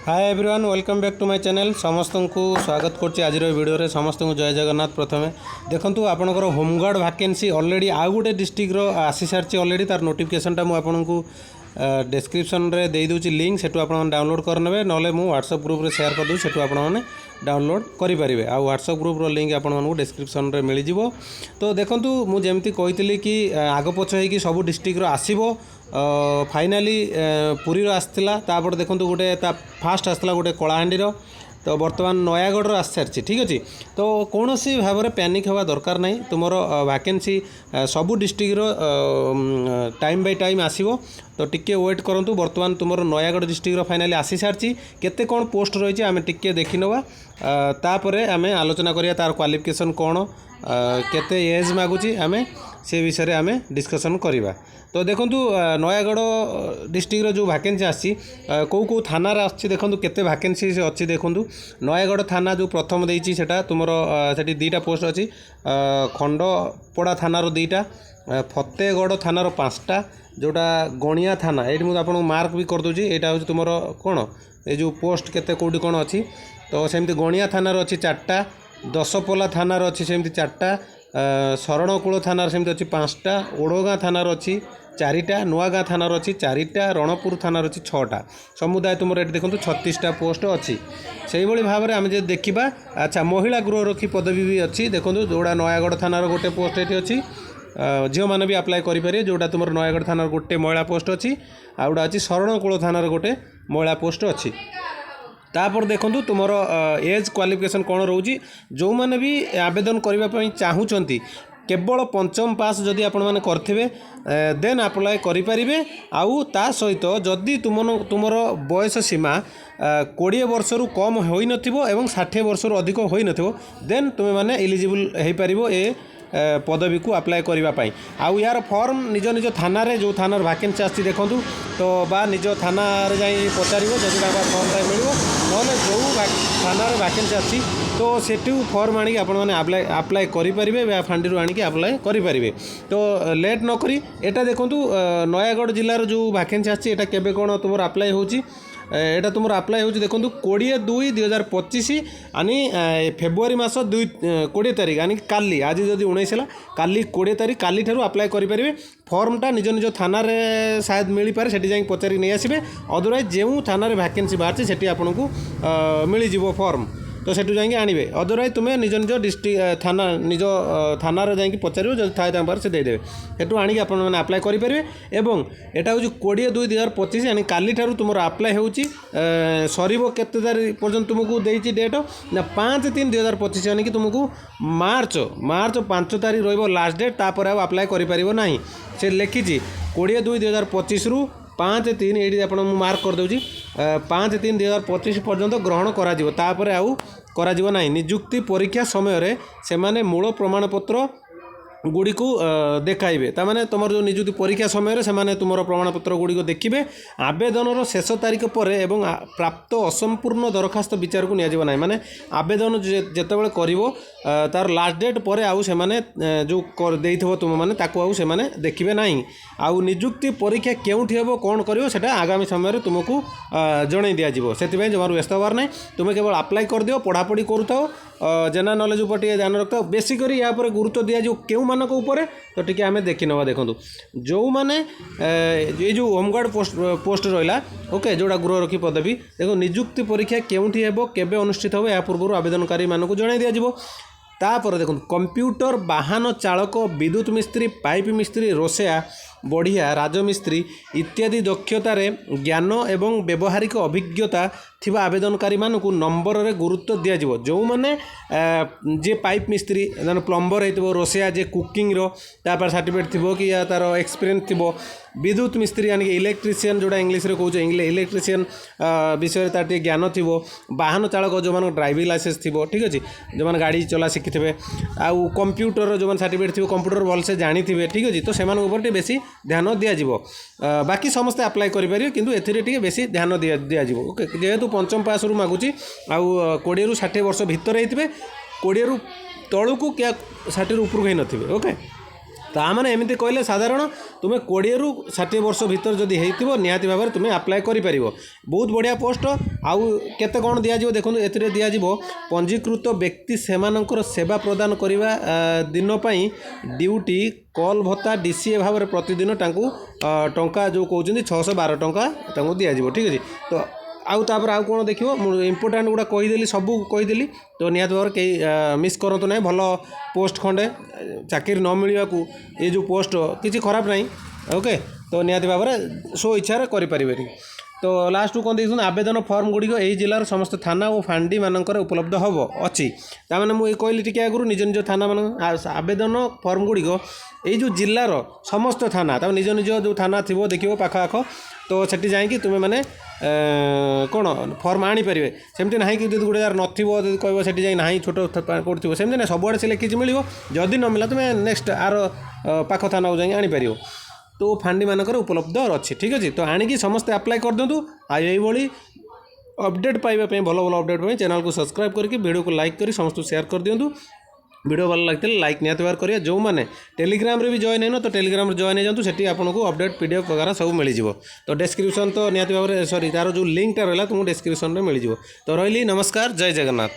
Hi everyone welcome back to my channel समस्त को स्वागत करछि आज वीडियो रे समस्त को जय जगन्नाथ। प्रथमे देखंतु आपनकर होमगार्ड वैकेंसी ऑलरेडी आउ गोटे डिस्ट्रिक्ट रो आसी सारछि ऑलरेडी तार नोटिफिकेशनटा मु आपनकु डिस्क्रिप्शन रे दे दूची लिंक सेटू आपन डाउनलोड करनेबे नले मु व्हाट्सएप ग्रुप रे शेयर कर दू सेटू आपन माने डाउनलोड करि परिबे। आ व्हाट्सएप ग्रुप रो लिंक आपन मानकु डिस्क्रिप्शन रे मिलि जिवो। तो देखंतु मु जेमति कहितली कि आगो पछ हे कि सब डिस्ट्रिक्ट रो आसीबो फाइनाली पुरी रो आस्थिला तापर देखंतु गोटे ता फास्ट आस्थिला गोटे कलाहांडी रो तो बर्तमान नयागढ़ आसी सारी ठीक अच्छे। तो कौन सी भाव में पैनिक हवा दरकार नहीं तुमर वैकेंसी सबू डिस्ट्रिक्ट टाइम बाय टाइम आसीबो। तो टिके वेट करंतु बर्तमान तुमर नयागढ़ डिस्ट्रिक्ट फाइनाली आसी सारी केते कौन पोस्ट रही आम टिके देखी नवा तापर आम आलोचना करिया तार क्वालिफिकेशन कौन केते एज मागुची आम से विषय आम डिस्कसन करवा। तो देखु नयागढ़ डिस्ट्रिक्ट जो वैकेंसी आसी कौ कौ थाना आछि देखु केते वैकेंसी अच्छी देखु नयागढ़ थाना जो प्रथम देछि सेटा तुमर सेठी दीटा पोस्ट अच्छी खंडपड़ा थानार दीटा फतेगढ़ थानार 5टा जोटा गणिया थाना ये मुझे आपको मार्क भी करदे यहाँ हूँ तुम कौन ये जो पोस्ट केते कौटी कौन अच्छी। तो सेमती गणिया थानार अच्छी 4टा दशपल्ला थानार अच्छी सेमती 4टा शरणकूल थानार सेमती अच्छी 5टा ओडगाँ थानार अच्छी 4टा नुआगाँ थानार अच्छी 4टा रणपुर थानार अच्छी 6टा समुदाय तुम ये देखो 36टा पोस्ट अच्छी। से भाव में आम जो देखा अच्छा महिला गृहरक्षी पदवी भी अच्छी देखो जोड़ा नयागढ़ थानार गोटे पोस्ट ये अच्छी झील मैंने भी आप्लाय करेंगे जोटा तुम नयागढ़ थानार गोटे महिला पोस्ट अच्छी आ गोटा अच्छी शरणकूल थानार गोटे महिला पोस्ट अच्छी। तापर देखो तुमर एज क्वालिफिकेशन कौन रोची जो मैंने भी आवेदन करने चाहूँगी केवल पंचम पास जदि आपण मैंने करेंगे देन अप्लाई करें। आउ ता सहित जदि तुमर बयस सीमा 20 वर्ष रु कम हो न 60 वर्ष रु अधिक हो न देन तुम्हें मैंने एलिजिबल हो पार ए पदवी को अप्लाई करने आउ यार फॉर्म निज निज थाना रे जो थानार वैकेंसी आसी देखूँ तो बा निज थाना जाई पचार जदि फॉर्मटा मिल ना जो थाना वैकेंसी आसी तो सेठू फॉर्म आनी आपने अप्लाई करेंगे फांडी आनिक अप्लाई करेंगे। तो लेट न करी एटा देखूँ नयागढ़ जिलार जो वैकेंसी आसी एटा केबे कौन तुम अप्लाई होची एटा तुम अप्लाई हो देखो 20/2/2025 आनी फेब्रुआरी मास 20 तारीख आनी काली आज जदि 19 है काली 20 तारीख काली ठारू अप्लाई करेंगे। फॉर्मटा निज निज थाना रे शायद मिल पारे सेठी जाई पचारि नहीं आसबे अदरवाइज जो थाना रे वैकेंसी बाहर सेठी आपको मिल जिवो फॉर्म तो सेठू जाइए आनबे अदरवाइज तुम्हें निज निज डिस्ट्रिक्ट थाना निज थाना जाइए पचार जो थाए पार से देदेवे सेठू आनिक आपने अप्लाई करेंगे। एवं एटा हूँ 20/2/2025 यानी काली ठारू तुम अप्लाई हो सर केते तारीख पर्यंत तुमको देती डेट ना 5/3/2025 यानी कि तुमको मार्च 5 तारीख रही लास्ट डेट तापर अप्लाई करें ना से लिखी 20/2/2025 रु 5/3 ये आप मार्क करदे 5/3/2025 पर्यंत ग्रहण कर आउ निजुक्ति परीक्षा समय से माने मूल प्रमाणपत्र गुड़ी को देखाइबे तामाने तुम जो निजुक्ति परीक्षा समय से तुम प्रमाणपत्र गुड़ी को देखिए आवेदन शेष तारीख पर एवं प्राप्त असंपूर्ण दरखास्त विचार को निया ना माने आवेदन जितेबाला कर तार लास्ट डेट पर आउ से जो तुम मैंने आउ से देखिए ना आउ निजुक्ति परीक्षा केउठी हेबो कौन करिवो सेटा आगामी समय तुमको जणै दिया जिवो से जमार व्यस्त हबार ना तुम केवल अप्लाई कर दियो पढ़ापढ़ी करूथाओ जनरल नॉलेज उपर ध्यान रखता बेसिकली या पर गुरुत्व दिया जो क्यों मानक ऊपर तो टी आम देखी नवा देखो जो मैंने ये जो होमगार्ड पोस्ट रहा ओके जोड़ा गृहरक्षी पदवी देखो निजुक्ति परीक्षा केउठी हेबो केबे अनुष्ठित हो या पूर्व आवेदनकारी मानक जणाई दिया जिवो। तापर देखो कंप्यूटर वाहन चालक विद्युत मिस्त्री पाइप मिस्त्री रोषेया बढ़िया राजमिस्त्री इत्यादि दक्षतार ज्ञान एवं व्यावहारिक अभिज्ञता थिबा आवेदनकारी मानकु नंबर रे गुरुत्व दिया जिवो जो माने जे पाइप मिस्त्री प्लम्बर होइतबो रोषेया जे कुकिंग रो तापर सर्टिफिकेट थिबो कि या तार एक्सपीरियंस थिबो विद्युत मिस्त्री यानी इलेक्ट्रीशियन जोड़ा इंग्लीश रे कहूँ इलेक्ट्रीशियन विषय तार ज्ञान थिबो वाहन चालक जो मान ड्राइविंग लाइसेंस थिबो ठीक अच्छे जो मैंने गाड़ी चला शिखिथे आउ कंप्यूटर जो मैंने सर्टिफिकेट थी कंप्यूटर भलसे जानी थे ठीक अच्छे तो से बेसी ध्यान दिज्व बाकी समस्ते अप्लाई करेंगे किंतु एथिरे बेसी ध्यान दिज्व ओके जेहेतु पंचम पास रु मागुची आउ 20 ରୁ 60 वर्ष भितर होते 20 ରୁ तलू क्या 60 ରୁ ऊपर ही नथिबे ओके ତାମାନେ ଏମିତି କହିଲେ ସାଧାରଣ ତୁମେ 20ରୁ 60 ବର୍ଷ ଭିତରେ ଯଦି ହେଇଥିବ ନିହାତି ଭାବରେ ତୁମେ ଆପ୍ଲାଏ କରିପାରିବ। ବହୁତ ବଢ଼ିଆ ପୋଷ୍ଟ। ଆଉ କେତେ କ'ଣ ଦିଆଯିବ ଦେଖନ୍ତୁ, ଏଥିରେ ଦିଆଯିବ ପଞ୍ଜୀକୃତ ବ୍ୟକ୍ତି ସେମାନଙ୍କର ସେବା ପ୍ରଦାନ କରିବା ଦିନ ପାଇଁ ଡ୍ୟୁଟି କଲ୍ ଭତ୍ତା DCA ଭାବରେ ପ୍ରତିଦିନ ତାଙ୍କୁ ଟଙ୍କା ଯେଉଁ କହୁଛନ୍ତି 612 ଟଙ୍କା ତାଙ୍କୁ ଦିଆଯିବ। ଠିକ୍ ଅଛି। ତ ଆଉ ତାପରେ ଆଉ କ'ଣ ଦେଖିବ, ମୁଁ ଇମ୍ପୋର୍ଟାଣ୍ଟ ଗୁଡ଼ା କହିଦେଲି, ସବୁ କହିଦେଲି। ତ ନିହାତି ଭାବରେ କେହି ମିସ୍ କରନ୍ତୁ ନାହିଁ। ଭଲ ପୋଷ୍ଟ ଖଣ୍ଡେ, ଚାକିରି ନ ମିଳିବାକୁ ଏ ଯେଉଁ ପୋଷ୍ଟ କିଛି ଖରାପ ନାହିଁ। ଓକେ, ତ ନିହାତି ଭାବରେ ସ୍ୱ ଇଚ୍ଛାରେ କରିପାରିବେନି। ତ ଲାଷ୍ଟକୁ କ'ଣ ଦେଇଛନ୍ତି, ଆବେଦନ ଫର୍ମ ଗୁଡ଼ିକ ଏହି ଜିଲ୍ଲାର ସମସ୍ତ ଥାନା ଓ ଫାଣ୍ଡି ମାନଙ୍କରେ ଉପଲବ୍ଧ ହେବ ଅଛି। ତାମାନେ ମୁଁ ଏଇ କହିଲି ଟିକେ ଆଗରୁ, ନିଜ ନିଜ ଥାନା ମାନଙ୍କ ଆବେଦନ ଫର୍ମ ଗୁଡ଼ିକ ଏଇ ଯେଉଁ ଜିଲ୍ଲାର ସମସ୍ତ ଥାନା, ତାପରେ ନିଜ ନିଜ ଯେଉଁ ଥାନା ଥିବ ଦେଖିବ ପାଖ ଆଖ, ତ ସେଠି ଯାଇକି ତୁମେ ମାନେ କ'ଣ ଫର୍ମ ଆଣିପାରିବେ। ସେମିତି ନାହିଁ କି ଯଦି ଗୋଟେ ଜାଗାରେ ନଥିବ, ଯଦି କହିବ ସେଠି ଯାଇ ନାହିଁ ଛୋଟ କେଉଁଠି ଥିବ, ସେମିତି ନାହିଁ, ସବୁଆଡ଼େ ସେ ଲେଖିଛି ମିଳିବ। ଯଦି ନ ମିଳିଲା ତୁମେ ନେକ୍ସଟ ଆର ପାଖ ଥାନାକୁ ଯାଇକି ଆଣିପାରିବ। ତ ଫାଣ୍ଡି ମାନଙ୍କର ଉପଲବ୍ଧ ଅଛି। ଠିକ୍ ଅଛି। ତ ଆଣିକି ସମସ୍ତେ ଆପ୍ଲାଏ କରିଦିଅନ୍ତୁ। ଆଉ ଏଇଭଳି ଅପଡ଼େଟ୍ ପାଇବା ପାଇଁ, ଭଲ ଭଲ ଅପଡ଼େଟ୍ ପାଇଁ ଚ୍ୟାନେଲକୁ ସବସ୍କ୍ରାଇବ୍ କରିକି ଭିଡ଼ିଓକୁ ଲାଇକ୍ କରି ସମସ୍ତଙ୍କୁ ସେୟାର କରିଦିଅନ୍ତୁ। ভিডিও ভালো লাগলে লাইক নিহতি ভাবে করিয়া। যে টেলিগ্রামে বি জয়েন হইন তো টেলিগ্রামে জয়েন হয়ে যাতে, সেটি আপনার অপডেট পিডিএফ বগেরা সব মিলিଯିବ। তো ডেসক্রিপশন তো নিহতি ভাবে সরি তার যে লিঙ্কটা রহলা তোমাকে ডেসক্রিপশন মিলিଯିବ। তো রহিলি, নমস্কার, জয় জগন্নাথ।